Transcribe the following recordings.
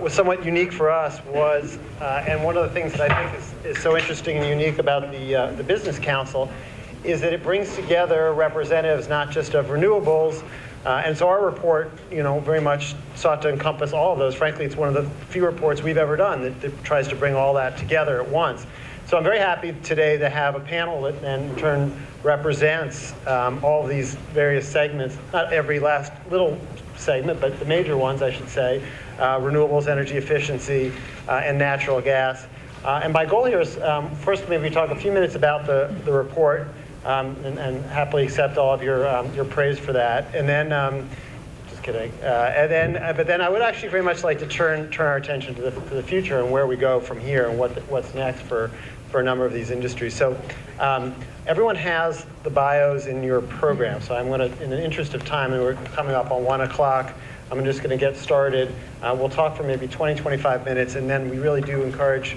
was somewhat unique for us was, and one of the things that I think is so interesting and unique about the Business Council is that it brings together representatives not just of renewables, and so our report, very much sought to encompass all of those. Frankly, it's one of the few reports we've ever done that tries to bring all that together at once. So I'm very happy today to have a panel that then in turn represents all of these various segments, not every last little segment, but the major ones, I should say, renewables, energy efficiency, and natural gas. And my goal here is first maybe talk a few minutes about the report, and happily accept all of your praise for that. And then, just kidding. But then I would actually very much like to turn our attention to the future and where we go from here and what's next for a number of these industries. So everyone has the bios in your program. So I'm going to, in the interest of time, and we're coming up on 1 o'clock, I'm just going to get started. We'll talk for maybe 20, 25 minutes, and then we really do encourage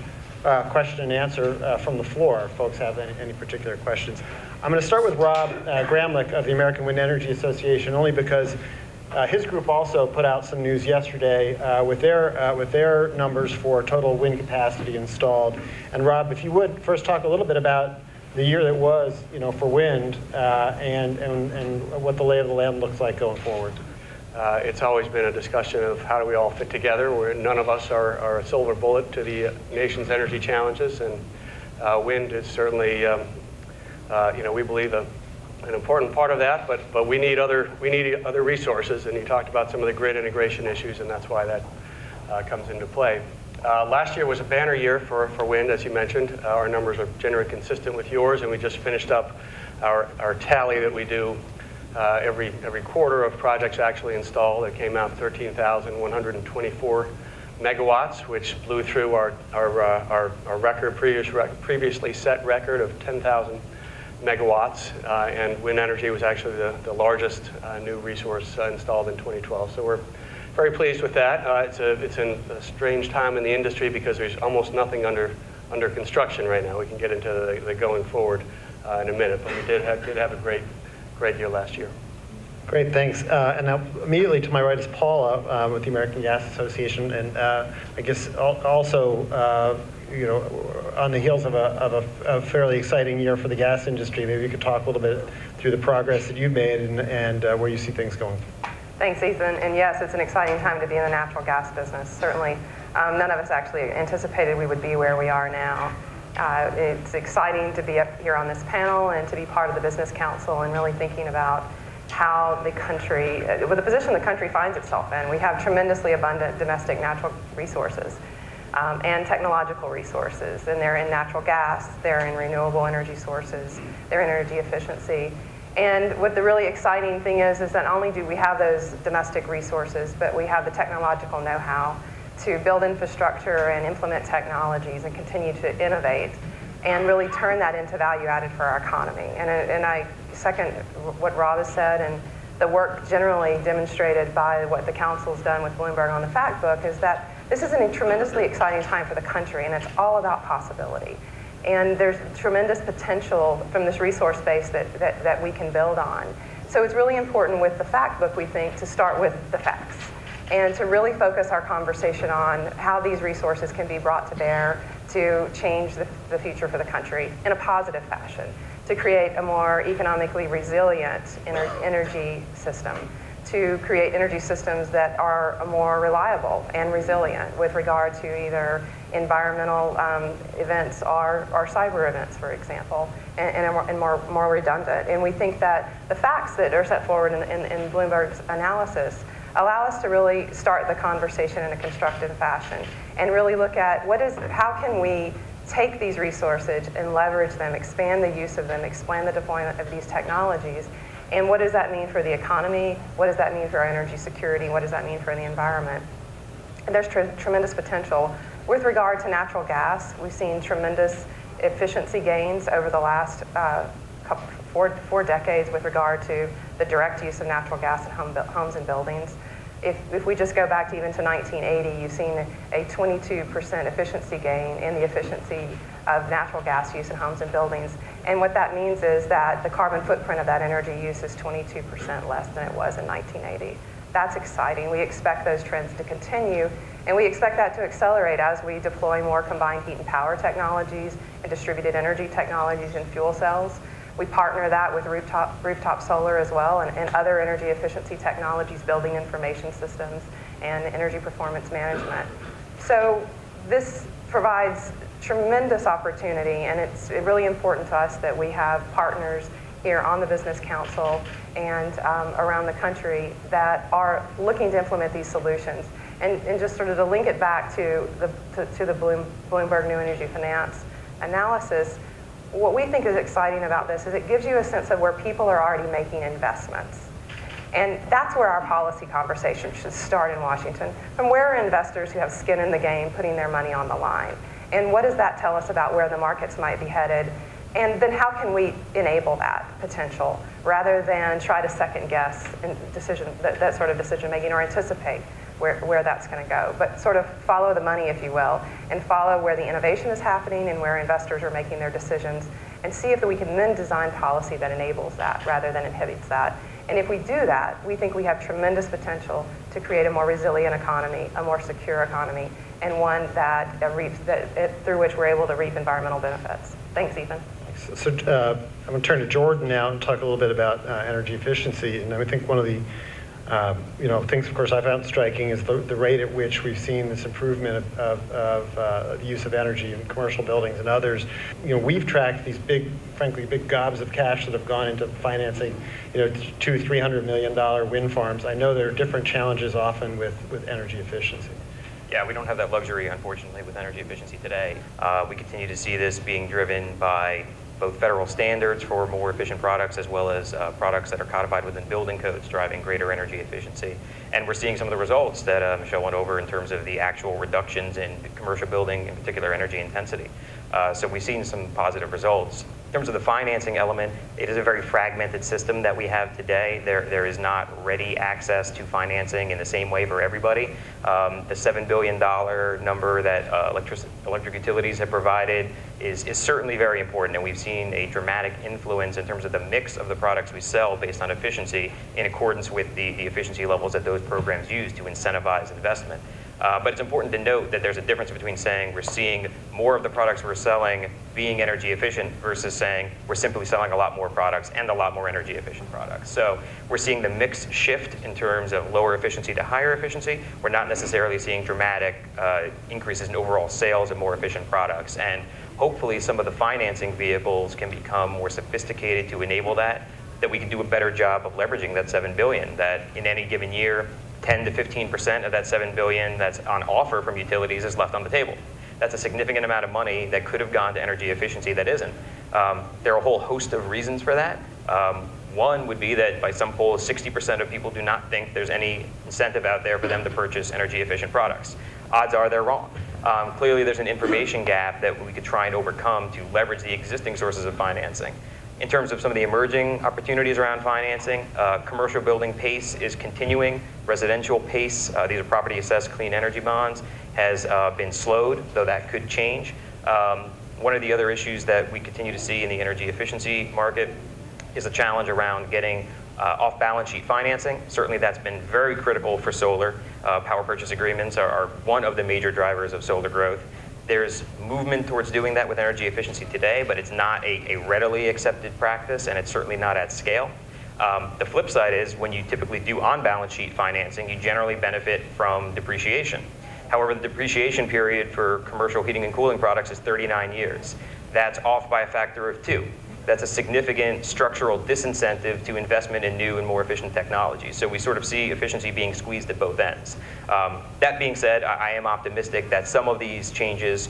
question and answer from the floor if folks have any particular questions. I'm going to start with Rob Gramlich of the American Wind Energy Association, only because his group also put out some news yesterday with their numbers for total wind capacity installed. And Rob, if you would first talk a little bit about the year that was, for wind and what the lay of the land looks like going forward. It's always been a discussion of how do we all fit together. None of us are a silver bullet to the nation's energy challenges, and wind is certainly, we believe an important part of that. But we need other resources, and you talked about some of the grid integration issues, and that's why that comes into play. Last year was a banner year for wind, as you mentioned. Our numbers are generally consistent with yours, and we just finished up our tally that we do every quarter of projects actually installed. It came out 13,124 megawatts, which blew through our record, previously set record of 10,000 megawatts. And wind energy was actually the largest new resource installed in 2012. So we're very pleased with that. It's in a strange time in the industry because there's almost nothing under construction right now. We can get into the going forward in a minute, but we did have a great year last year. Great, thanks. And now immediately to my right is Paula with the American Gas Association, and I guess also on the heels of a fairly exciting year for the gas industry, maybe you could talk a little bit through the progress that you've made and where you see things going. Thanks, Ethan. And yes, it's an exciting time to be in the natural gas business. Certainly, none of us actually anticipated we would be where we are now. It's exciting to be up here on this panel and to be part of the Business Council and really thinking about how the country, the position the country finds itself in. We have tremendously abundant domestic natural resources and technological resources, and they're in natural gas, they're in renewable energy sources, they're in energy efficiency. And what the really exciting thing is that not only do we have those domestic resources, but we have the technological know-how to build infrastructure and implement technologies and continue to innovate and really turn that into value added for our economy. And I second what Rob has said, and the work generally demonstrated by what the council's done with Bloomberg on the Factbook is that this is a tremendously exciting time for the country, and it's all about possibility. And there's tremendous potential from this resource base that we can build on. So it's really important with the Factbook, we think, to start with the facts and to really focus our conversation on how these resources can be brought to bear to change the future for the country in a positive fashion, to create a more economically resilient energy system, to create energy systems that are more reliable and resilient with regard to either environmental events or cyber events, for example, and more redundant. And we think that the facts that are set forward in Bloomberg's analysis allow us to really start the conversation in a constructive fashion and really look at how can we take these resources and leverage them, expand the use of them, expand the deployment of these technologies, and what does that mean for the economy? What does that mean for our energy security? What does that mean for the environment? And there's tremendous potential. With regard to natural gas, we've seen tremendous efficiency gains over the last four decades with regard to the direct use of natural gas in homes and buildings. If we just go back to even to 1980, you've seen a 22% efficiency gain in the efficiency of natural gas use in homes and buildings. And what that means is that the carbon footprint of that energy use is 22% less than it was in 1980. That's exciting. We expect those trends to continue, and we expect that to accelerate as we deploy more combined heat and power technologies and distributed energy technologies and fuel cells. We partner that with rooftop solar as well, and other energy efficiency technologies, building information systems, and energy performance management. So this provides tremendous opportunity, and it's really important to us that we have partners here on the Business Council and around the country that are looking to implement these solutions. And just sort of to link it back to the Bloomberg New Energy Finance analysis, what we think is exciting about this is it gives you a sense of where people are already making investments. And that's where our policy conversation should start in Washington, from where are investors who have skin in the game putting their money on the line. And what does that tell us about where the markets might be headed? And then how can we enable that potential rather than try to second guess that sort of decision making or anticipate where that's going to go, but sort of follow the money, if you will, and follow where the innovation is happening and where investors are making their decisions, and see if we can then design policy that enables that rather than inhibits that. And if we do that, we think we have tremendous potential to create a more resilient economy, a more secure economy, and one that through which we're able to reap environmental benefits. Thanks, Ethan. So I'm going to turn to Jordan now and talk a little bit about energy efficiency. And I think one of the things, of course, I found striking is the rate at which we've seen this improvement of the use of energy in commercial buildings and others. We've tracked these frankly big gobs of cash that have gone into financing, $200-300 million wind farms. I know there are different challenges often with energy efficiency. Yeah, we don't have that luxury, unfortunately, with energy efficiency today. We continue to see this being driven by both federal standards for more efficient products as well as products that are codified within building codes driving greater energy efficiency. And we're seeing some of the results that Michelle went over in terms of the actual reductions in commercial building, in particular energy intensity. So we've seen some positive results. In terms of the financing element, it is a very fragmented system that we have today. There is not ready access to financing in the same way for everybody. The $7 billion number that electric utilities have provided is certainly very important, and we've seen a dramatic influence in terms of the mix of the products we sell based on efficiency in accordance with the efficiency levels that those programs use to incentivize investment. But it's important to note that there's a difference between saying we're seeing more of the products we're selling being energy efficient versus saying we're simply selling a lot more products and a lot more energy efficient products. So we're seeing the mix shift in terms of lower efficiency to higher efficiency. We're not necessarily seeing dramatic increases in overall sales of more efficient products. And hopefully some of the financing vehicles can become more sophisticated to enable that we can do a better job of leveraging that $7 billion, that in any given year, 10 to 15% of that $7 billion that's on offer from utilities is left on the table. That's a significant amount of money that could have gone to energy efficiency that isn't. There are a whole host of reasons for that. One would be that by some polls, 60% of people do not think there's any incentive out there for them to purchase energy efficient products. Odds are they're wrong. Clearly there's an information gap that we could try and overcome to leverage the existing sources of financing. In terms of some of the emerging opportunities around financing, commercial building PACE is continuing. Residential PACE, these are property assessed clean energy bonds, has been slowed, though that could change. One of the other issues that we continue to see in the energy efficiency market is a challenge around getting off-balance sheet financing. Certainly that's been very critical for solar. Power purchase agreements are one of the major drivers of solar growth. There's movement towards doing that with energy efficiency today, but it's not a readily accepted practice, and it's certainly not at scale. The flip side is when you typically do on-balance sheet financing, you generally benefit from depreciation. However, the depreciation period for commercial heating and cooling products is 39 years. That's off by a factor of 2. That's a significant structural disincentive to investment in new and more efficient technologies. So we sort of see efficiency being squeezed at both ends. That being said, I am optimistic that some of these changes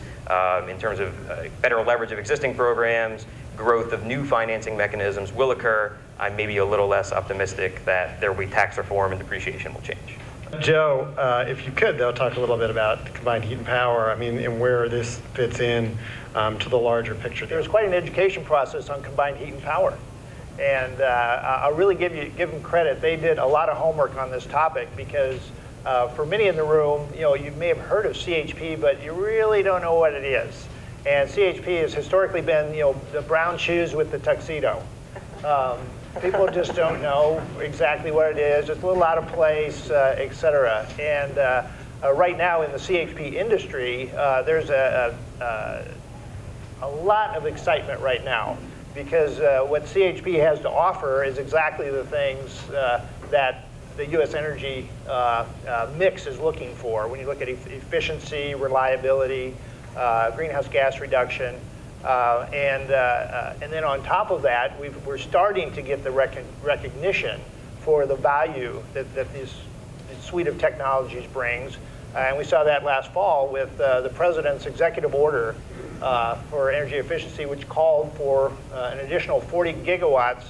in terms of better leverage of existing programs, growth of new financing mechanisms will occur. I'm maybe a little less optimistic that there will be tax reform and depreciation will change. Joe, if you could, though, talk a little bit about combined heat and power, and where this fits in to the larger picture. There's quite an education process on combined heat and power. And I'll really give them credit. They did a lot of homework on this topic because for many in the room, you may have heard of CHP, but you really don't know what it is. And CHP has historically been, the brown shoes with the tuxedo. People just don't know exactly what it is. It's a little out of place, et cetera. And right now in the CHP industry, there's a lot of excitement right now because what CHP has to offer is exactly the things that the U.S. energy mix is looking for. When you look at efficiency, reliability, greenhouse gas reduction, and then on top of that, we're starting to get the recognition for the value that this suite of technologies brings. And we saw that last fall with the President's executive order for energy efficiency, which called for an additional 40 gigawatts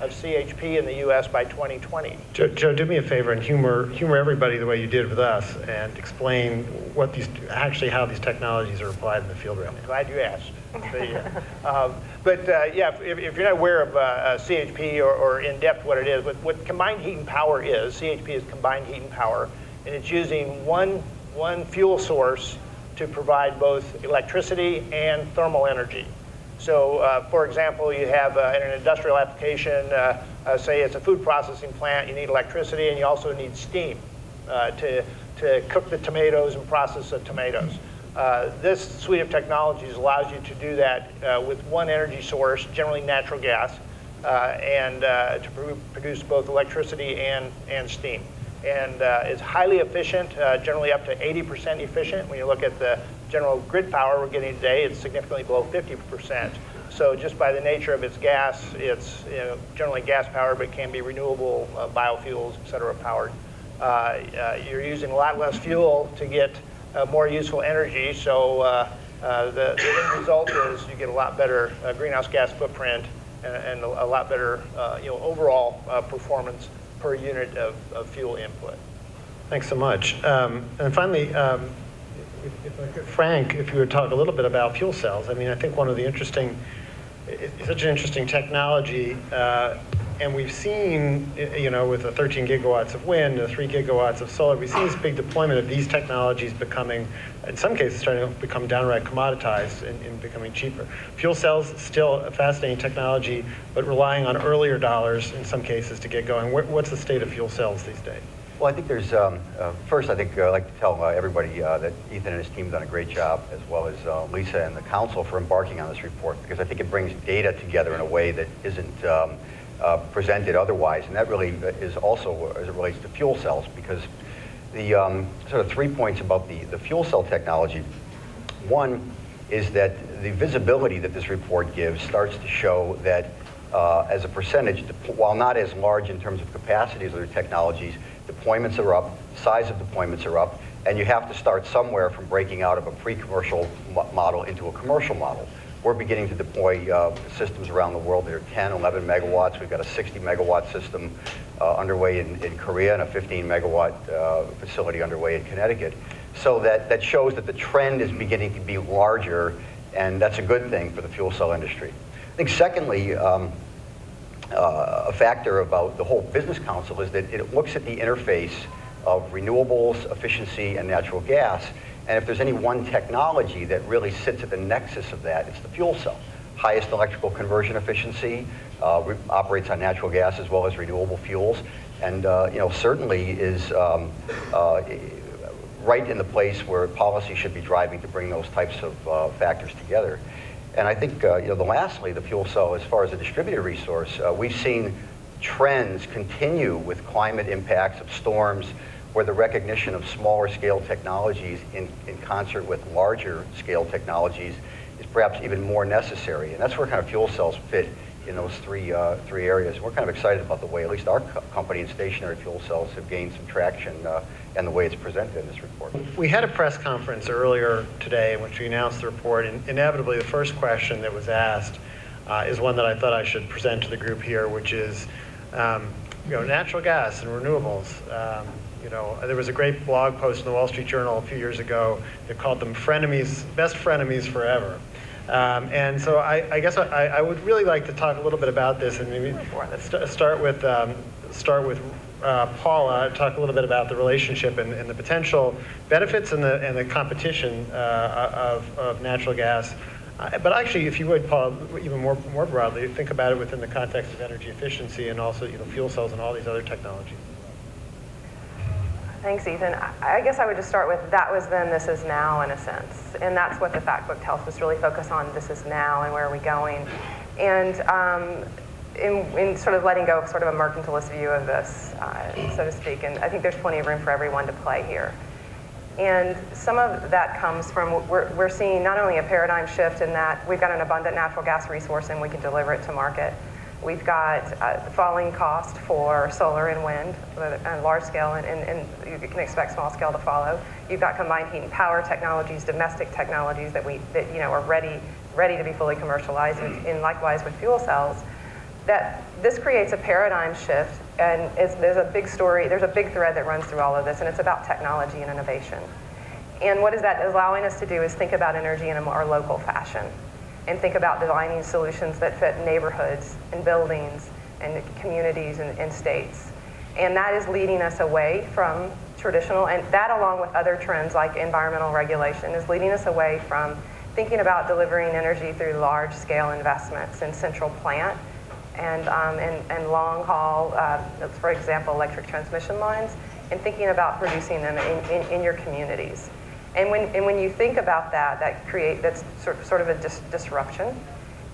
of CHP in the U.S. by 2020. Joe, do me a favor and humor everybody the way you did with us and explain what how these technologies are applied in the field right now. Glad you asked. Yeah, if you're not aware of CHP or in depth what it is, what combined heat and power is, CHP is combined heat and power, and it's using one fuel source to provide both electricity and thermal energy. So, for example, you have in an industrial application, say it's a food processing plant, you need electricity and you also need steam to cook the tomatoes and process the tomatoes. This suite of technologies allows you to do that with one energy source, generally natural gas, and to produce both electricity and steam. And it's highly efficient, generally up to 80% efficient. When you look at the general grid power we're getting today, it's significantly below 50%. So just by the nature of its gas, it's generally gas powered, but can be renewable biofuels, et cetera, powered. You're using a lot less fuel to get more useful energy. So the end result is you get a lot better greenhouse gas footprint and a lot better overall performance per unit of fuel input. Thanks so much. And finally, if I could, Frank, if you would talk a little bit about fuel cells. I mean, I think one of the it's such an interesting technology, and we've seen, with the 13 gigawatts of wind, the 3 gigawatts of solar, we've seen this big deployment of these technologies becoming, in some cases, starting to become downright commoditized and becoming cheaper. Fuel cells, still a fascinating technology, but relying on earlier dollars in some cases to get going. What's the state of fuel cells these days? Well, I think there's, first I think I'd like to tell everybody that Ethan and his team have done a great job, as well as Lisa and the council for embarking on this report, because I think it brings data together in a way that isn't presented otherwise. And that really is also as it relates to fuel cells, because the sort of 3 points about the fuel cell technology. One is that the visibility that this report gives starts to show that as a percentage, while not as large in terms of capacity as other technologies, deployments are up, size of deployments are up, and you have to start somewhere from breaking out of a pre-commercial model into a commercial model. We're beginning to deploy systems around the world that are 10, 11 megawatts. We've got a 60 megawatt system underway in Korea and a 15 megawatt facility underway in Connecticut. So that shows that the trend is beginning to be larger, and that's a good thing for the fuel cell industry. I think secondly, a factor about the whole business council is that it looks at the interface of renewables, efficiency, and natural gas. And if there's any one technology that really sits at the nexus of that, it's the fuel cell. Highest electrical conversion efficiency, operates on natural gas as well as renewable fuels, and certainly is right in the place where policy should be driving to bring those types of factors together. And I think, lastly, the fuel cell, as far as a distributed resource, we've seen trends continue with climate impacts of storms, where the recognition of smaller scale technologies in concert with larger scale technologies is perhaps even more necessary. And that's where kind of fuel cells fit in those three areas. We're kind of excited about the way at least our company and stationary fuel cells have gained some traction and the way it's presented in this report. We had a press conference earlier today in which we announced the report, and inevitably the first question that was asked is one that I thought I should present to the group here, which is natural gas and renewables. There was a great blog post in the Wall Street Journal a few years ago that called them frenemies, best frenemies forever. And so I guess I would really like to talk a little bit about this, and maybe start with Paula, talk a little bit about the relationship and the potential benefits and the competition of natural gas But actually, if you would, Paul, even more broadly, think about it within the context of energy efficiency and also fuel cells and all these other technologies. Thanks, Ethan. I guess I would just start with that was then, this is now, in a sense. And that's what the Factbook tells us, really focus on this is now and where are we going. And in sort of letting go of sort of a mercantilist view of this, so to speak. And I think there's plenty of room for everyone to play here. And some of that comes from, we're seeing not only a paradigm shift in that we've got an abundant natural gas resource and we can deliver it to market. We've got falling cost for solar and wind on large scale, and you can expect small scale to follow. You've got combined heat and power technologies, domestic technologies that are ready to be fully commercialized, and likewise with fuel cells. That this creates a paradigm shift, and there's a big story, there's a big thread that runs through all of this, and it's about technology and innovation. And what is that allowing us to do is think about energy in a more local fashion, and think about designing solutions that fit neighborhoods and buildings and communities and states. And that is leading us away from traditional, and that along with other trends like environmental regulation is leading us away from thinking about delivering energy through large scale investments in central plant and long haul, for example, electric transmission lines, and thinking about producing them in your communities. And when you think about that, that's sort of a disruption,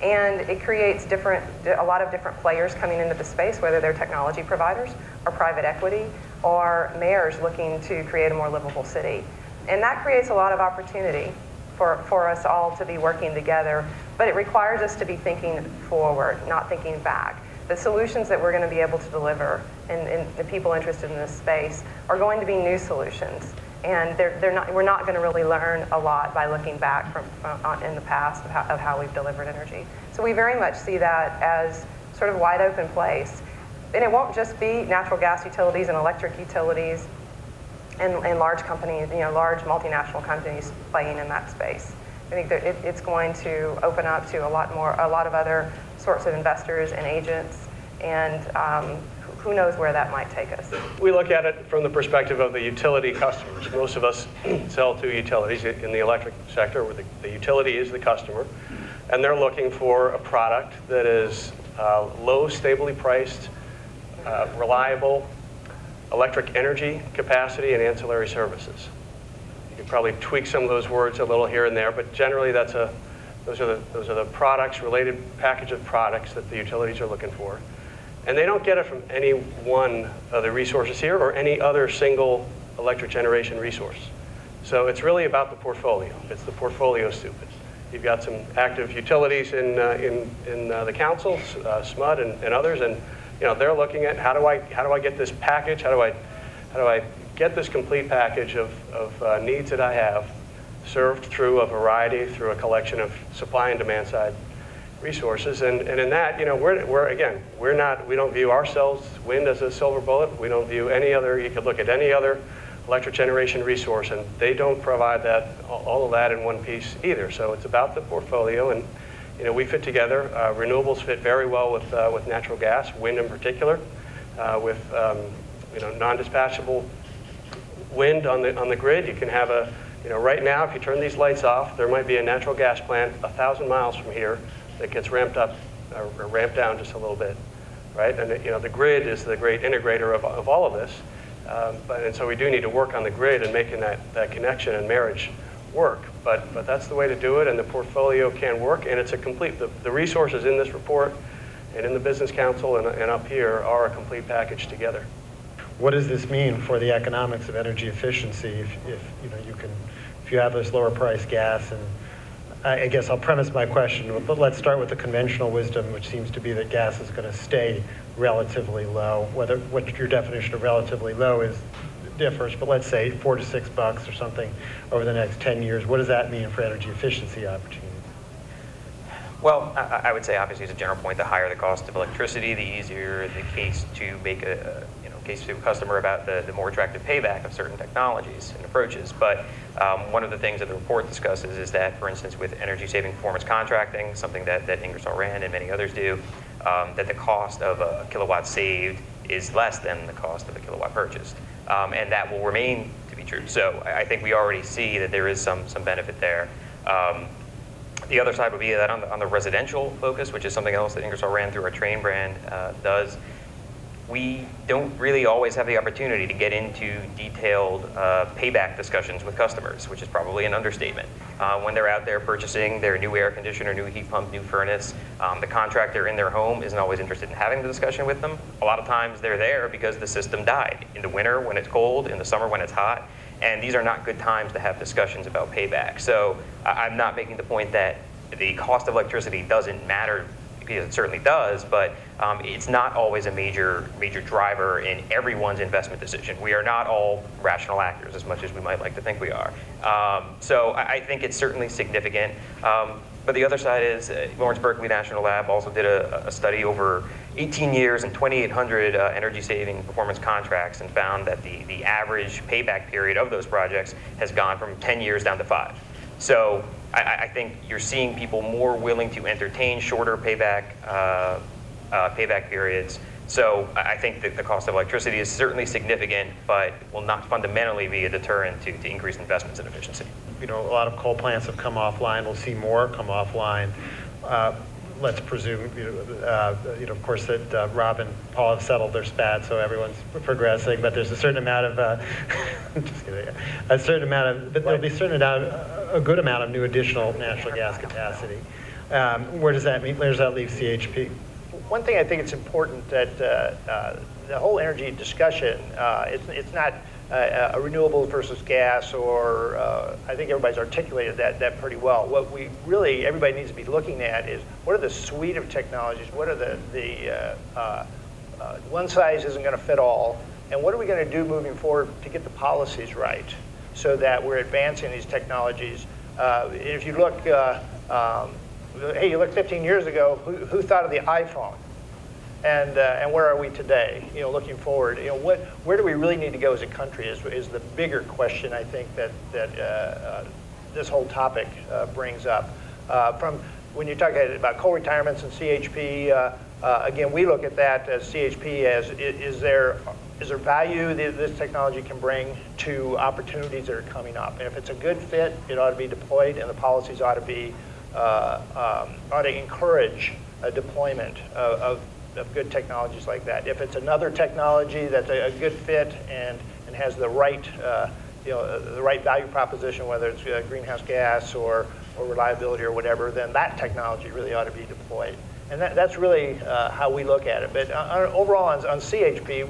and it creates a lot of different players coming into the space, whether they're technology providers or private equity or mayors looking to create a more livable city. And that creates a lot of opportunity for us all to be working together, but it requires us to be thinking forward, not thinking back. The solutions that we're going to be able to deliver and the people interested in this space are going to be new solutions. And we're not going to really learn a lot by looking back from in the past of how we've delivered energy. So we very much see that as sort of wide open place. And it won't just be natural gas utilities and electric utilities and large companies, large multinational companies playing in that space. I think that it's going to open up to a lot of other sorts of investors and agents, and who knows where that might take us. We look at it from the perspective of the utility customers. Most of us sell to utilities in the electric sector, where the utility is the customer, and they're looking for a product that is low, stably priced, reliable electric energy capacity and ancillary services. You could probably tweak some of those words a little here and there, but generally those are the products, related package of products that the utilities are looking for. And they don't get it from any one of the resources here or any other single electric generation resource. So it's really about the portfolio. It's the portfolio stupid. You've got some active utilities in the council, SMUD and others, and they're looking at how do I get this package? How do I get this complete package of needs that I have served through a collection of supply and demand side resources, and in that, we don't view ourselves, wind, as a silver bullet. We don't view any other. You could look at any other electric generation resource, and they don't provide all of that in one piece either. So it's about the portfolio, and we fit together. Renewables fit very well with natural gas, wind in particular, with non-dispatchable wind on the grid. You can have right now, if you turn these lights off, there might be a natural gas plant 1,000 miles from here that gets ramped up or ramped down just a little bit, right? And the grid is the great integrator of all of this, and so we do need to work on the grid and making that connection and marriage work. But that's the way to do it, and the portfolio can work, and it's a complete. The resources in this report and in the Business Council and up here are a complete package together. What does this mean for the economics of energy efficiency if you have this lower price gas? And I guess I'll premise my question, but let's start with the conventional wisdom, which seems to be that gas is going to stay relatively low. What your definition of relatively low is differs, but let's say $4 to $6 or something over the next 10 years. What does that mean for energy efficiency opportunities? Well, I would say obviously as a general point, the higher the cost of electricity, the easier the case to make case to a customer about the more attractive payback of certain technologies and approaches. But one of the things that the report discusses is that, for instance, with energy saving performance contracting, something that Ingersoll Rand and many others do, that the cost of a kilowatt saved is less than the cost of a kilowatt purchased. And that will remain to be true. So I think we already see that there is some benefit there. The other side would be that on the residential focus, which is something else that Ingersoll Rand through our Train brand does, we don't really always have the opportunity to get into detailed payback discussions with customers, which is probably an understatement. When they're out there purchasing their new air conditioner, new heat pump, new furnace, the contractor in their home isn't always interested in having the discussion with them. A lot of times they're there because the system died in the winter when it's cold, in the summer when it's hot, and these are not good times to have discussions about payback. So I'm not making the point that the cost of electricity doesn't matter, because it certainly does, but it's not always a major driver in everyone's investment decision. We are not all rational actors as much as we might like to think we are. So I think it's certainly significant. But the other side is Lawrence Berkeley National Lab also did a study over 18 years and 2,800 energy-saving performance contracts and found that the average payback period of those projects has gone from 10 years down to 5. So I think you're seeing people more willing to entertain shorter payback periods. So I think that the cost of electricity is certainly significant, but will not fundamentally be a deterrent to increased investments in efficiency. You know, a lot of coal plants have come offline. We'll see more come offline. Let's presume, of course, that Rob and Paul have settled their spat, so everyone's progressing. But there's a certain amount of, just kidding, but there'll be a good amount of new additional natural gas capacity. Where does that leave CHP? One thing I think it's important that the whole energy discussion, it's not a renewables versus gas, or I think everybody's articulated that pretty well. What everybody needs to be looking at is what are the suite of technologies, what are one size isn't going to fit all, and what are we going to do moving forward to get the policies right so that we're advancing these technologies. If you look, hey, you look 15 years ago, who thought of the iPhone? And where are we today? Looking forward, where do we really need to go as a country is the bigger question I think that this whole topic brings up. From when you're talking about coal retirements and CHP, again, we look at that as CHP as is there value this technology can bring to opportunities that are coming up. And if it's a good fit, it ought to be deployed, and the policies ought to encourage a deployment of good technologies like that. If it's another technology that's a good fit and has the right the right value proposition, whether it's greenhouse gas or reliability or whatever, then that technology really ought to be deployed. And that's really how we look at it. But overall on CHP,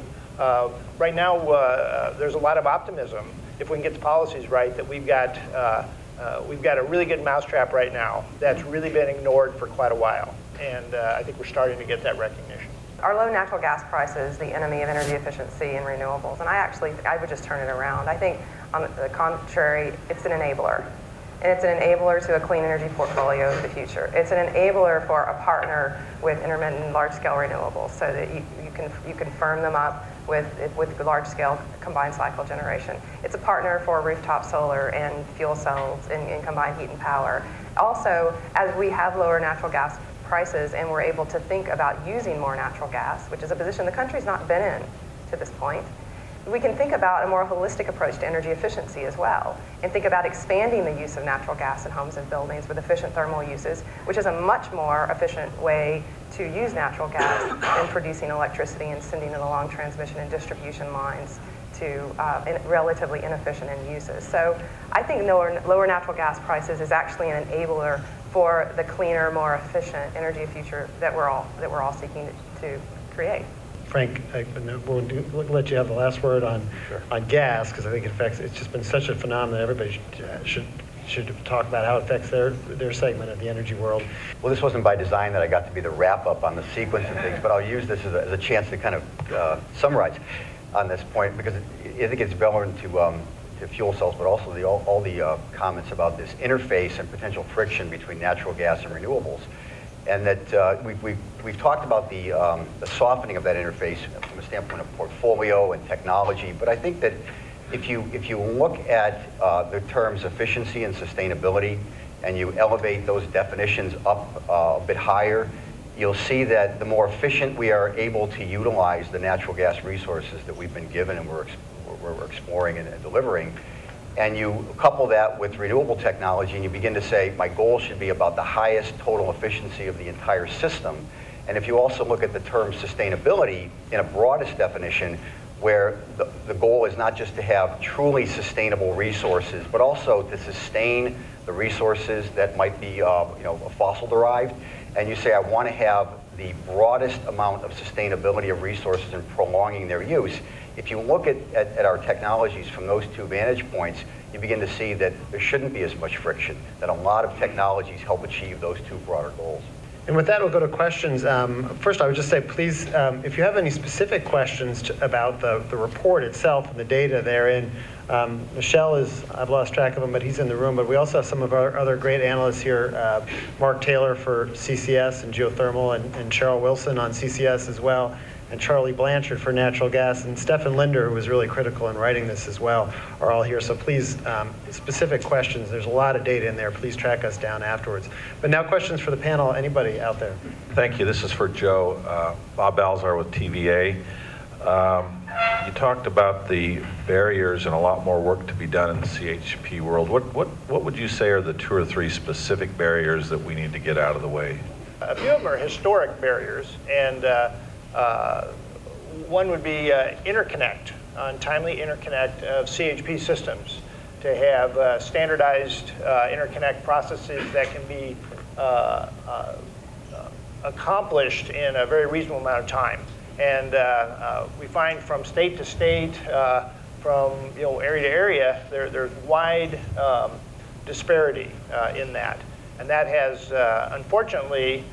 right now there's a lot of optimism if we can get the policies right that we've got a really good mousetrap right now that's really been ignored for quite a while. And I think we're starting to get that recognition. Are low natural gas prices the enemy of energy efficiency and renewables? And I would just turn it around. I think, on the contrary, it's an enabler. And it's an enabler to a clean energy portfolio of the future. It's an enabler for a partner with intermittent large-scale renewables so that you can firm them up with large-scale combined cycle generation. It's a partner for rooftop solar and fuel cells and combined heat and power. Also, as we have lower natural gas prices and we're able to think about using more natural gas, which is a position the country's not been in to this point, we can think about a more holistic approach to energy efficiency as well, and think about expanding the use of natural gas in homes and buildings with efficient thermal uses, which is a much more efficient way to use natural gas than producing electricity and sending it along transmission and distribution lines to relatively inefficient end uses. So I think lower natural gas prices is actually an enabler for the cleaner, more efficient energy future that we're all seeking to create. Frank, we'll let you have the last word on gas, because I think it's just been such a phenomenon. Everybody should talk about how it affects their segment of the energy world. Well, this wasn't by design that I got to be the wrap-up on the sequence of things, but I'll use this as a chance to kind of summarize on this point, because I think it's relevant to fuel cells, but also all the comments about this interface and potential friction between natural gas and renewables. And that we've talked about the softening of that interface from a standpoint of portfolio and technology. But I think that if you look at the terms efficiency and sustainability, and you elevate those definitions up a bit higher, you'll see that the more efficient we are able to utilize the natural gas resources that we've been given and we're exploring and delivering, and you couple that with renewable technology, and you begin to say, my goal should be about the highest total efficiency of the entire system. And if you also look at the term sustainability in a broadest definition, where the goal is not just to have truly sustainable resources, but also to sustain the resources that might be fossil derived, and you say, I want to have the broadest amount of sustainability of resources and prolonging their use. If you look at our technologies from those two vantage points, you begin to see that there shouldn't be as much friction, that a lot of technologies help achieve those two broader goals. And with that, we'll go to questions. First, I would just say, please, if you have any specific questions about the report itself and the data therein, Michelle I've lost track of him, but he's in the room. But we also have some of our other great analysts here, Mark Taylor for CCS and geothermal, and Cheryl Wilson on CCS as well, and Charlie Blanchard for natural gas, and Stefan Linder, who was really critical in writing this as well, are all here. So please, specific questions, there's a lot of data in there. Please track us down afterwards. But now questions for the panel, anybody out there? Thank you. This is for Joe. Bob Balzar with TVA. You talked about the barriers and a lot more work to be done in the CHP world. What would you say are the 2 or 3 specific barriers that we need to get out of the way? A few of them are historic barriers, and one would be interconnect, timely interconnect of CHP systems, to have standardized interconnect processes that can be accomplished in a very reasonable amount of time. And we find from state to state, from area to area, there's wide disparity in that. And that has, unfortunately,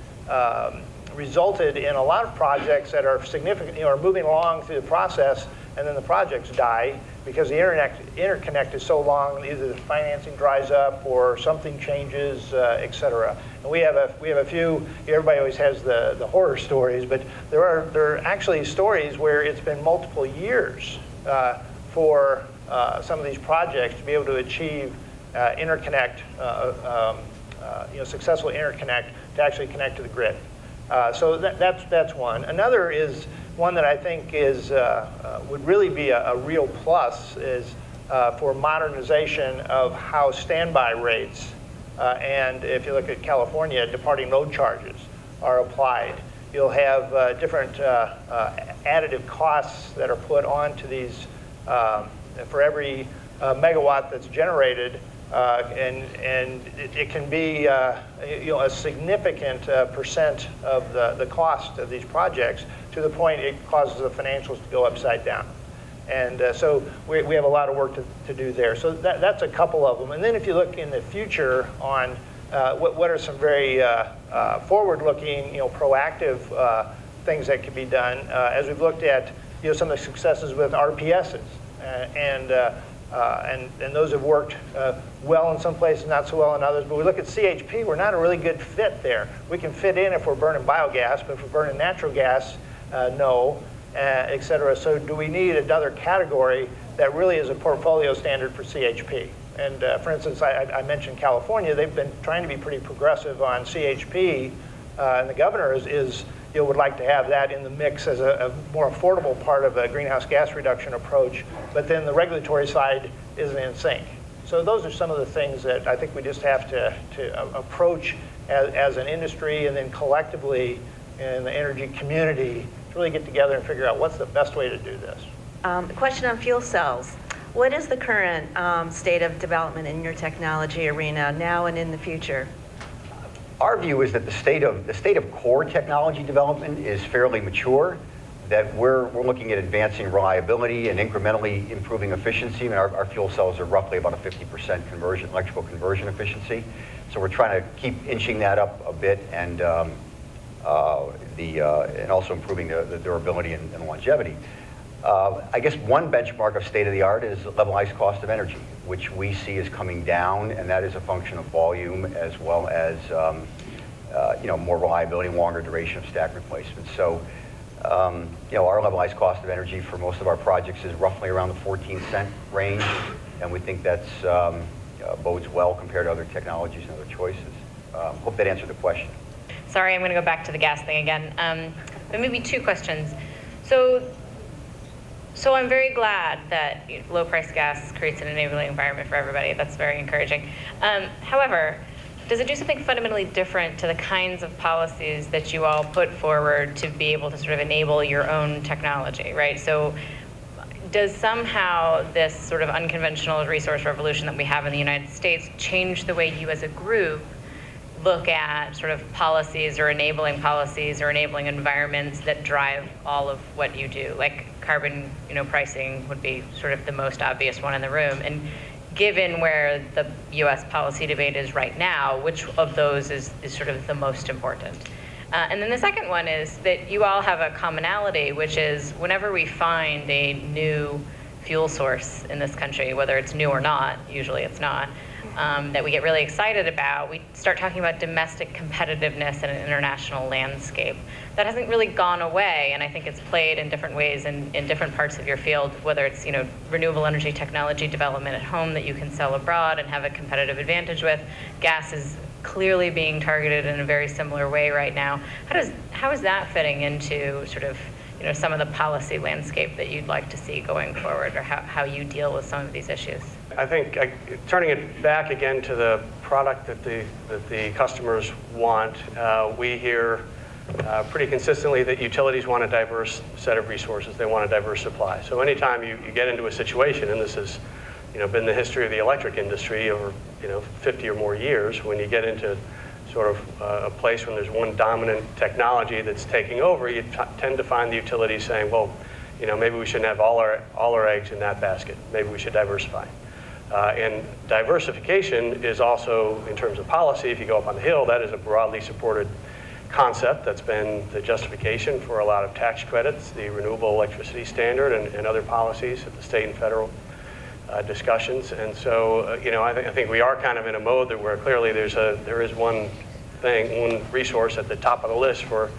resulted in a lot of projects that are significant, are moving along through the process, and then the projects die because the interconnect is so long. Either the financing dries up or something changes, et cetera. And we have a few. Everybody always has the horror stories, but there are actually stories where it's been multiple years for some of these projects to be able to achieve interconnect, successful interconnect to actually connect to the grid. So that's one. Another is one that I think would really be a real plus is for modernization of how standby rates and if you look at California, departing load charges are applied. You'll have different additive costs that are put onto these for every megawatt that's generated. And it can be a significant percent of the cost of these projects, to the point it causes the financials to go upside down. And so we have a lot of work to do there. So that's a couple of them. And then if you look in the future on what are some very forward-looking, proactive things that can be done, as we've looked at some of the successes with RPSs, and those have worked well in some places, not so well in others. But we look at CHP, we're not a really good fit there. We can fit in if we're burning biogas, but if we're burning natural gas, no, et cetera. So do we need another category that really is a portfolio standard for CHP? And for instance, I mentioned California. They've been trying to be pretty progressive on CHP, and the governor would like to have that in the mix as a more affordable part of a greenhouse gas reduction approach, but then the regulatory side isn't in sync. So those are some of the things that I think we just have to approach as an industry, and then collectively in the energy community to really get together and figure out what's the best way to do this. A question on fuel cells. What is the current state of development in your technology arena now and in the future? Our view is that the state of core technology development is fairly mature, that we're looking at advancing reliability and incrementally improving efficiency. And our fuel cells are roughly about a 50% electrical conversion efficiency. So we're trying to keep inching that up a bit, and also improving the durability and longevity. I guess one benchmark of state-of-the-art is levelized cost of energy, which we see is coming down, and that is a function of volume as well as more reliability and longer duration of stack replacement. So our levelized cost of energy for most of our projects is roughly around the 14-cent range, and we think that's bodes well compared to other technologies and other choices. Hope that answered the question. Sorry, I'm going to go back to the gas thing again. But maybe two questions. So So I'm very glad that low-price gas creates an enabling environment for everybody. That's very encouraging. However, does it do something fundamentally different to the kinds of policies that you all put forward to be able to sort of enable your own technology, right? So does somehow this sort of unconventional resource revolution that we have in the United States change the way you as a group look at sort of policies or enabling environments that drive all of what you do? Like carbon, pricing would be sort of the most obvious one in the room. And given where the U.S. policy debate is right now, which of those is sort of the most important? And then the second one is that you all have a commonality, which is whenever we find a new fuel source in this country, whether it's new or not, usually it's not, that we get really excited about, we start talking about domestic competitiveness in an international landscape. That hasn't really gone away, and I think it's played in different ways in different parts of your field, whether it's renewable energy technology development at home that you can sell abroad and have a competitive advantage with. Gas is clearly being targeted in a very similar way right now. How is that fitting into sort of some of the policy landscape that you'd like to see going forward, or how you deal with some of these issues? I think turning it back again to the product that the customers want, we hear pretty consistently that utilities want a diverse set of resources. They want a diverse supply. So anytime you get into a situation, and this has been the history of the electric industry over 50 or more years, when you get into sort of a place when there's one dominant technology that's taking over, you tend to find the utilities saying, well, maybe we shouldn't have all our eggs in that basket. Maybe we should diversify. And diversification is also, in terms of policy, if you go up on the Hill, that is a broadly supported concept that's been the justification for a lot of tax credits, the renewable electricity standard, and other policies at the state and federal discussions. And so, I think we are kind of in a mode that where clearly there is one resource at the top of the list for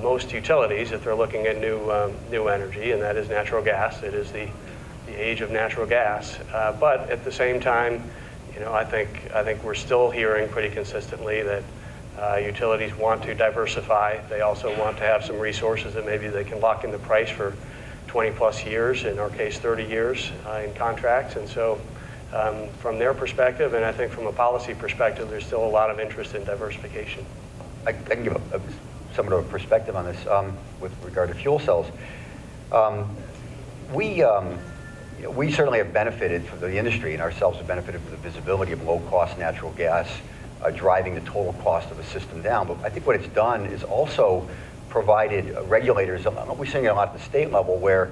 most utilities if they're looking at new energy, and that is natural gas. It is the age of natural gas. But at the same time, I think we're still hearing pretty consistently that utilities want to diversify. They also want to have some resources that maybe they can lock in the price for 20 plus years, in our case 30 years in contracts. And so from their perspective, and I think from a policy perspective, there's still a lot of interest in diversification. I can give somewhat of a perspective on this with regard to fuel cells. We certainly have benefited from the industry, and ourselves have benefited from the visibility of low-cost natural gas driving the total cost of a system down. But I think what it's done is also provided regulators, we're seeing it a lot at the state level, where,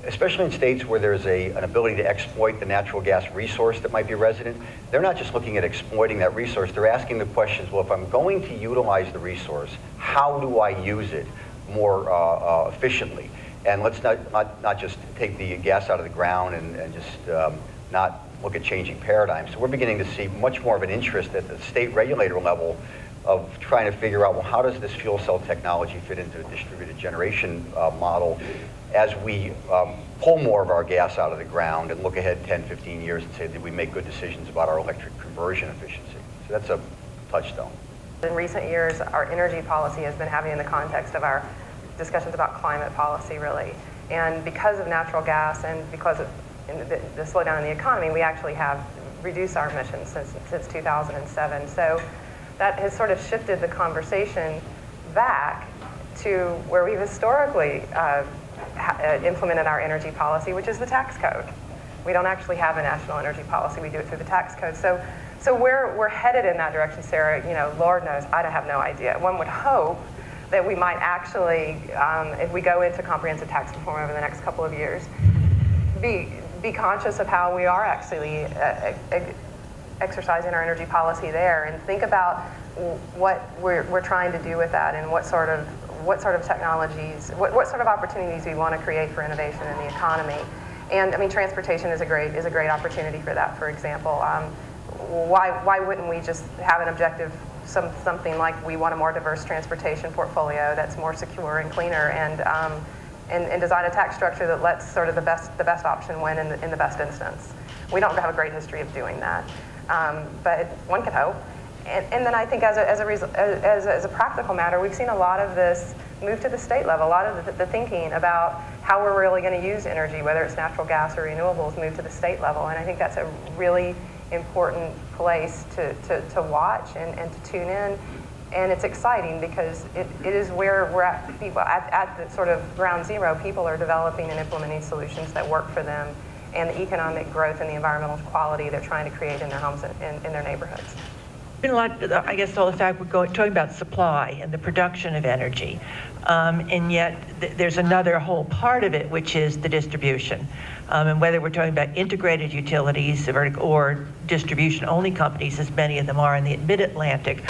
especially in states where there's an ability to exploit the natural gas resource that might be resident, they're not just looking at exploiting that resource, they're asking the questions, well, if I'm going to utilize the resource, how do I use it more efficiently? And let's not just take the gas out of the ground and just not look at changing paradigms. So we're beginning to see much more of an interest at the state regulator level of trying to figure out, well, how does this fuel cell technology fit into a distributed generation model as we pull more of our gas out of the ground and look ahead 10, 15 years and say, did we make good decisions about our electric conversion efficiency? So that's a touchstone. In recent years, our energy policy has been having in the context of our discussions about climate policy, really. And because of natural gas and because of the slowdown in the economy, we actually have reduced our emissions since 2007. So that has sort of shifted the conversation back to where we've historically implemented our energy policy, which is the tax code. We don't actually have a national energy policy. We do it through the tax code. So we're headed in that direction, Sarah. Lord knows, I have no idea. One would hope that we might actually, if we go into comprehensive tax reform over the next couple of years, be conscious of how we are actually exercising our energy policy there, and think about what we're trying to do with that, and what sort of technologies, what sort of opportunities we want to create for innovation in the economy. And I mean, transportation is a great opportunity for that. For example, why wouldn't we just have an objective, something like we want a more diverse transportation portfolio that's more secure and cleaner, and design a tax structure that lets sort of the best option win in the best instance. We don't have a great history of doing that, but one could hope. And then I think as a practical matter, we've seen a lot of this move to the state level, a lot of the thinking about how we're really going to use energy, whether it's natural gas or renewables, move to the state level. And I think that's a really important place to watch and to tune in. And it's exciting because it is where we're at, at the sort of ground zero. People are developing and implementing solutions that work for them and the economic growth and the environmental quality they're trying to create in their homes and in their neighborhoods. Been a lot, I guess, all the fact we're talking about supply and the production of energy, and yet there's another whole part of it, which is the distribution. And whether we're talking about integrated utilities or distribution-only companies, as many of them are in the mid-Atlantic,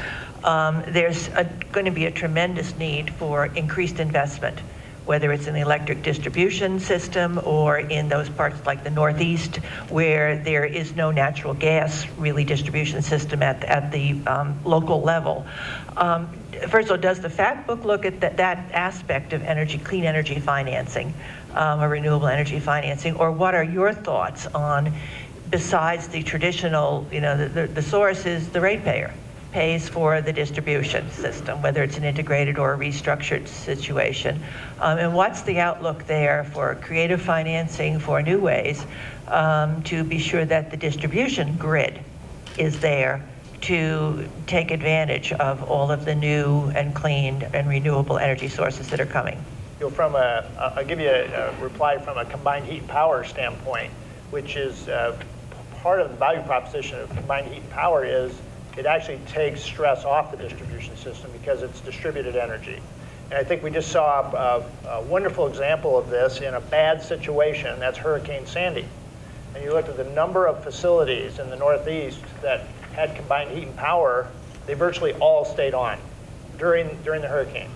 there's going to be a tremendous need for increased investment, whether it's in the electric distribution system or in those parts like the Northeast where there is no natural gas really distribution system at the local level. First of all, does the Factbook look at that aspect of energy, clean energy financing, or renewable energy financing, or what are your thoughts on, besides the traditional, the source is the ratepayer pays for the distribution system, whether it's an integrated or a restructured situation. And what's the outlook there for creative financing for new ways to be sure that the distribution grid is there to take advantage of all of the new and clean and renewable energy sources that are coming? I'll give you a reply from a combined heat and power standpoint, which is part of the value proposition of combined heat and power is it actually takes stress off the distribution system because it's distributed energy. And I think we just saw a wonderful example of this in a bad situation, that's Hurricane Sandy. And you looked at the number of facilities in the Northeast that had combined heat and power, they virtually all stayed on during the hurricane.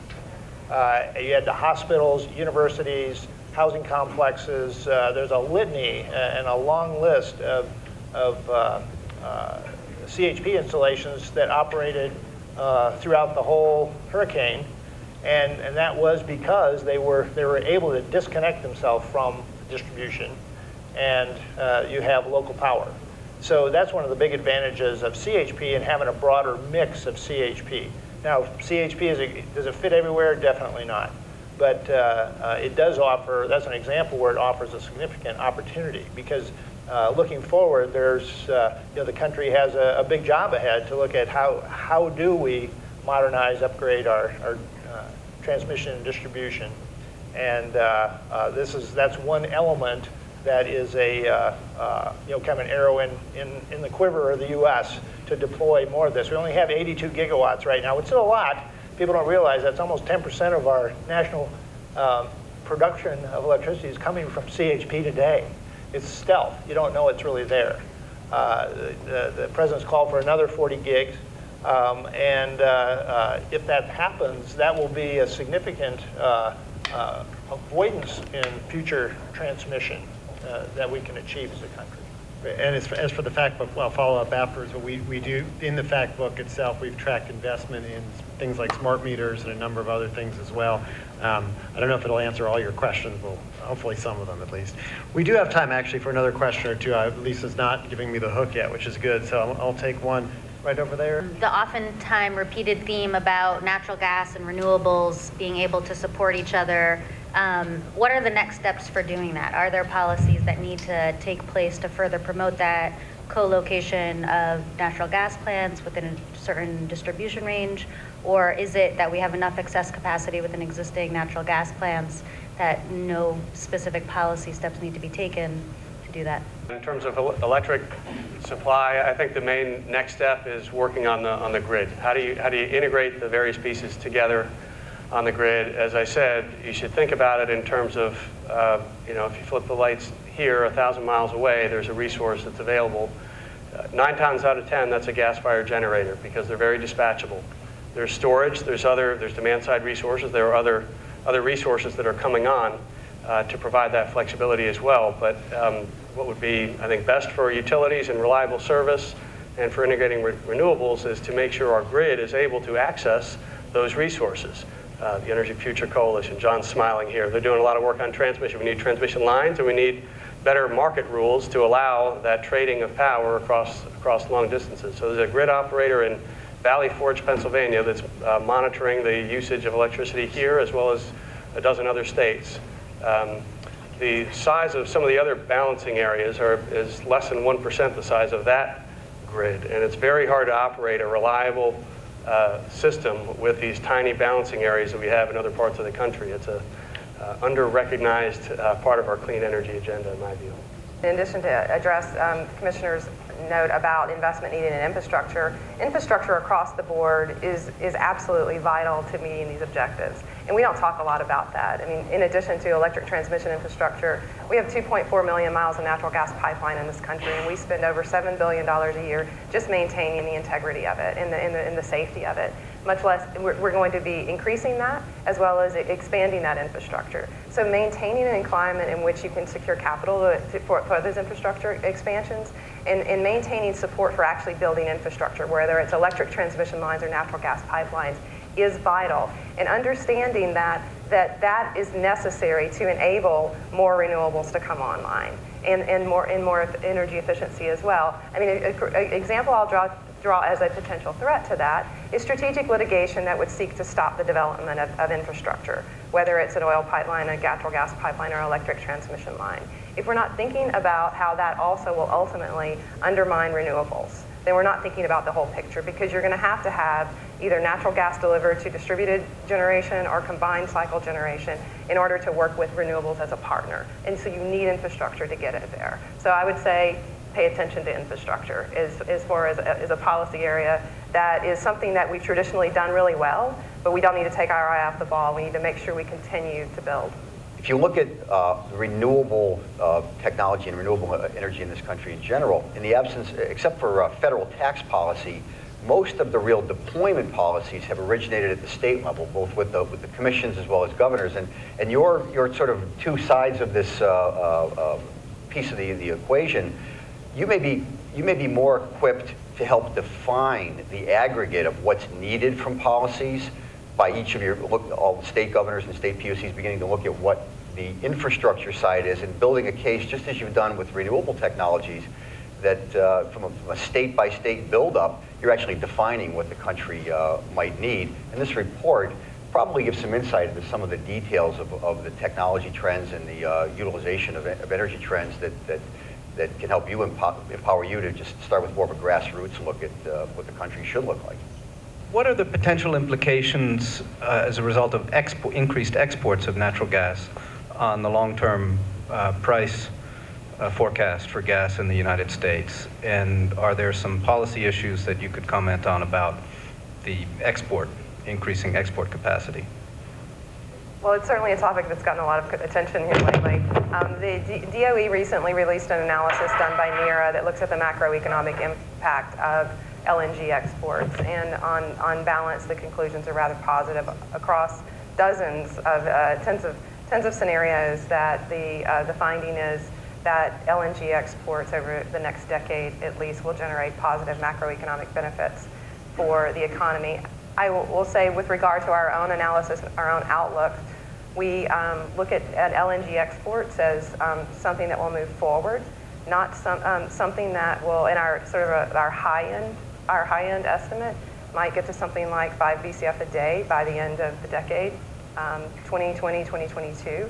You had the hospitals, universities, housing complexes. There's a litany and a long list of CHP installations that operated throughout the whole hurricane, and that was because they were able to disconnect themselves from distribution, and you have local power. So that's one of the big advantages of CHP and having a broader mix of CHP. Now, CHP, does it fit everywhere? Definitely not. But it does offer, that's an example where it offers a significant opportunity because looking forward, there's, the country has a big job ahead to look at how do we modernize, upgrade our transmission and distribution. And that's one element that is a kind of an arrow in the quiver of the U.S. to deploy more of this. We only have 82 gigawatts right now, which is a lot. People don't realize that's almost 10% of our national production of electricity is coming from CHP today. It's stealth. You don't know it's really there. The president's called for another 40 gigs. And if that happens, that will be a significant avoidance in future transmission that we can achieve as a country. And as for the Factbook, well, I'll follow up afterwards, but we do, in the Factbook itself, we've tracked investment in things like smart meters and a number of other things as well. I don't know if it'll answer all your questions, but hopefully some of them at least. We do have time actually for another question or two. Lisa's not giving me the hook yet, which is good, so I'll take one right over there. The oftentimes repeated theme about natural gas and renewables being able to support each other. What are the next steps for doing that? Are there policies that need to take place to further promote that co-location of natural gas plants within a certain distribution range? Or is it that we have enough excess capacity within existing natural gas plants that no specific policy steps need to be taken to do that? In terms of electric supply, I think the main next step is working on the grid. How do you integrate the various pieces together on the grid? As I said, you should think about it in terms of, if you flip the lights here 1,000 miles away, there's a resource that's available. 9 times out of 10, that's a gas-fired generator because they're very dispatchable. There's storage, there's demand-side resources, there are other resources that are coming on to provide that flexibility as well. But what would be, I think, best for utilities and reliable service and for integrating renewables is to make sure our grid is able to access those resources. The Energy Future Coalition, John's smiling here. They're doing a lot of work on transmission. We need transmission lines and we need better market rules to allow that trading of power across long distances. So there's a grid operator in Valley Forge, Pennsylvania that's monitoring the usage of electricity here as well as a dozen other states. The size of some of the other balancing areas is less than 1% the size of that grid, and it's very hard to operate a reliable system with these tiny balancing areas that we have in other parts of the country. It's a under-recognized part of our clean energy agenda, in my view. In addition to address Commissioner's note about investment needed in infrastructure, infrastructure across the board is absolutely vital to meeting these objectives. And we don't talk a lot about that. I mean, in addition to electric transmission infrastructure, we have 2.4 million miles of natural gas pipeline in this country, and we spend over $7 billion a year just maintaining the integrity of it and the safety of it. Much less, we're going to be increasing that as well as expanding that infrastructure. So maintaining an climate in which you can secure capital for those infrastructure expansions and maintaining support for actually building infrastructure, whether it's electric transmission lines or natural gas pipelines, is vital. And understanding that is necessary to enable more renewables to come online and more energy efficiency as well. I mean, an example I'll draw as a potential threat to that is strategic litigation that would seek to stop the development of infrastructure, whether it's an oil pipeline, a natural gas pipeline, or electric transmission line. If we're not thinking about how that also will ultimately undermine renewables, then we're not thinking about the whole picture, because you're going to have either natural gas delivered to distributed generation or combined cycle generation in order to work with renewables as a partner. And so you need infrastructure to get it there. So I would say pay attention to infrastructure as far as a policy area. That is something that we've traditionally done really well, but we don't need to take our eye off the ball. We need to make sure we continue to build. If you look at renewable technology and renewable energy in this country in general, in the absence, except for federal tax policy, most of the real deployment policies have originated at the state level, both with the commissions as well as governors. And your sort of two sides of this piece of the equation, you may be more equipped to help define the aggregate of what's needed from policies by each of all the state governors and state PUCs beginning to look at what the infrastructure side is and building a case, just as you've done with renewable technologies, that from a state-by-state buildup, you're actually defining what the country might need. And this report probably gives some insight into some of the details of the technology trends and the utilization of energy trends that can help you empower you to just start with more of a grassroots look at what the country should look like. What are the potential implications as a result of increased exports of natural gas on the long-term price forecast for gas in the United States? And are there some policy issues that you could comment on about the increasing export capacity? Well, it's certainly a topic that's gotten a lot of attention here lately. The DOE recently released an analysis done by NERA that looks at the macroeconomic impact of LNG exports, and on balance, the conclusions are rather positive across dozens of tens of scenarios. That the finding is that LNG exports over the next decade at least will generate positive macroeconomic benefits for the economy. I will say, with regard to our own analysis, our own outlook, we look at LNG exports as something that will move forward, not something that will, in our sort of our high end estimate, might get to something like 5 BCF a day by the end of the decade, 2020, 2022.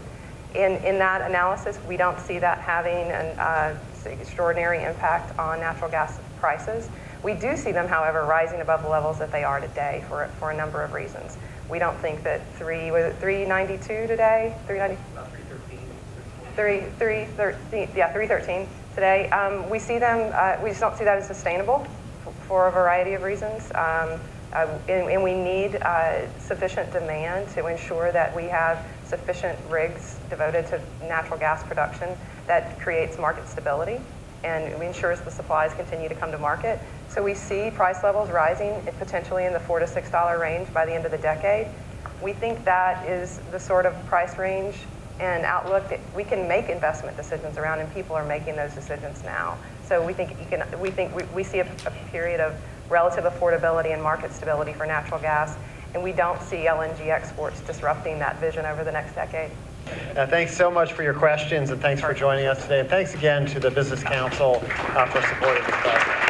In that analysis, we don't see that having an extraordinary impact on natural gas prices. We do see them, however, rising above the levels that they are today for a number of reasons. We don't think that 392 today, 313 today. We see them. We just don't see that as sustainable for a variety of reasons, and we need sufficient demand to ensure that we have sufficient rigs devoted to natural gas production that creates market stability and ensures the supplies continue to come to market. So we see price levels rising potentially in the $4 to $6 range by the end of the decade. We think that is the sort of price range and outlook that we can make investment decisions around, and people are making those decisions now. So we think we see a period of relative affordability and market stability for natural gas, and we don't see LNG exports disrupting that vision over the next decade. Thanks so much for your questions, and thanks for joining us today. And thanks again to the Business Council for supporting this project.